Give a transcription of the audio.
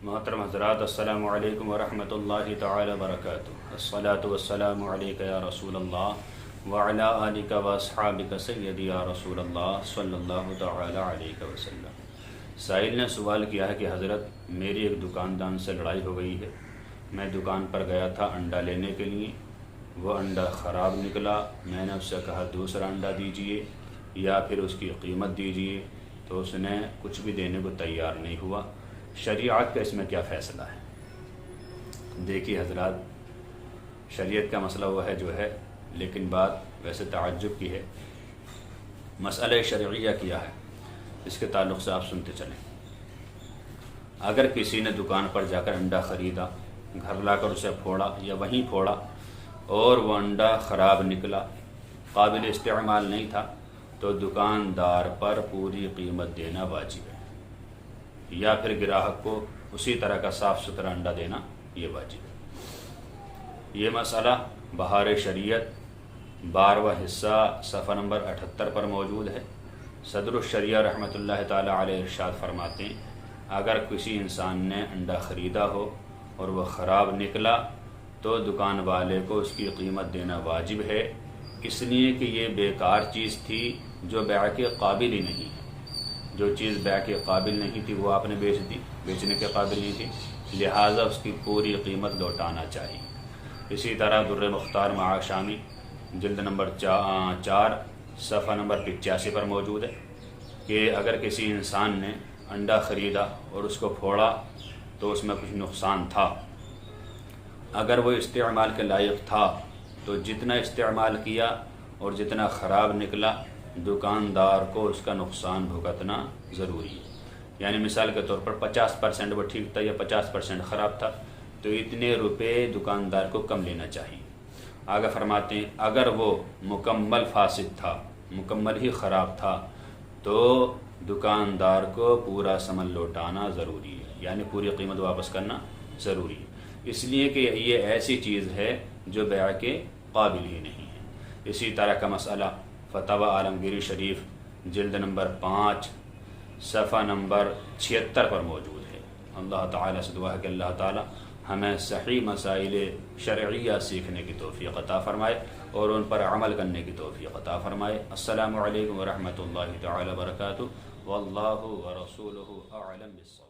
محترم حضرات، السلام علیکم ورحمۃ اللہ تعالی وبرکاتہ۔ الصلاۃ والسلام علیک یا رسول اللہ وعلی آلک واصحابک سیدی یا رسول اللہ صلی اللہ تعالی علیہ وسلم۔ سائل نے سوال کیا ہے کہ حضرت میری ایک دکاندار سے لڑائی ہو گئی ہے، میں دکان پر گیا تھا انڈا لینے کے لیے، وہ انڈا خراب نکلا، میں نے اس سے کہا دوسرا انڈا دیجئے یا پھر اس کی قیمت دیجئے، تو اس نے کچھ بھی دینے کو تیار نہیں ہوا۔ شریعت کا اس میں کیا فیصلہ ہے؟ دیکھیے حضرات، شریعت کا مسئلہ وہ ہے جو ہے، لیکن بات ویسے تعجب کی ہے۔ مسئلہ شرعیہ کیا ہے، اس کے تعلق سے آپ سنتے چلیں۔ اگر کسی نے دکان پر جا کر انڈا خریدا، گھر لا کر اسے پھوڑا یا وہیں پھوڑا اور وہ انڈا خراب نکلا، قابل استعمال نہیں تھا، تو دکاندار پر پوری قیمت دینا واجب ہے، یا پھر گراہک کو اسی طرح کا صاف ستھرا انڈا دینا یہ واجب ہے۔ یہ مسئلہ بہار شریعت 12واں حصہ صفحہ نمبر 78 پر موجود ہے۔ صدر الشریعہ رحمۃ اللہ تعالی علیہ ارشاد فرماتے ہیں، اگر کسی انسان نے انڈا خریدا ہو اور وہ خراب نکلا تو دکان والے کو اس کی قیمت دینا واجب ہے، اس لیے کہ یہ بیکار چیز تھی جو بیع کے قابل ہی نہیں ہے۔ جو چیز بیع کے قابل نہیں تھی وہ آپ نے بیچ دی، بیچنے کے قابل نہیں تھی، لہٰذا اس کی پوری قیمت لوٹانا چاہیے۔ اسی طرح در مختار معاشامی جلد نمبر 4 صفحہ نمبر 85 پر موجود ہے کہ اگر کسی انسان نے انڈا خریدا اور اس کو پھوڑا تو اس میں کچھ نقصان تھا، اگر وہ استعمال کے لائق تھا تو جتنا استعمال کیا اور جتنا خراب نکلا دکاندار کو اس کا نقصان بھگتنا ضروری ہے۔ یعنی مثال کے طور پر 50% وہ ٹھیک تھا یا 50% خراب تھا، تو اتنے روپے دکاندار کو کم لینا چاہیے۔ آگے فرماتے ہیں اگر وہ مکمل فاسد تھا، مکمل ہی خراب تھا، تو دکاندار کو پورا ثمن لوٹانا ضروری ہے، یعنی پوری قیمت واپس کرنا ضروری ہے، اس لیے کہ یہ ایسی چیز ہے جو بیع کے قابل ہی نہیں ہے۔ اسی طرح کا مسئلہ فتاوی عالمگیری شریف جلد نمبر 5 صفحہ نمبر 76 پر موجود ہے۔ اللہ تعالیٰ سے دعا ہے کہ اللہ تعالیٰ ہمیں صحیح مسائل شرعیہ سیکھنے کی توفیق عطا فرمائے اور ان پر عمل کرنے کی توفیق عطا فرمائے۔ السلام علیکم ورحمۃ اللہ تعالی وبرکاتہ، واللہ ورسولہ اعلم بالصواب۔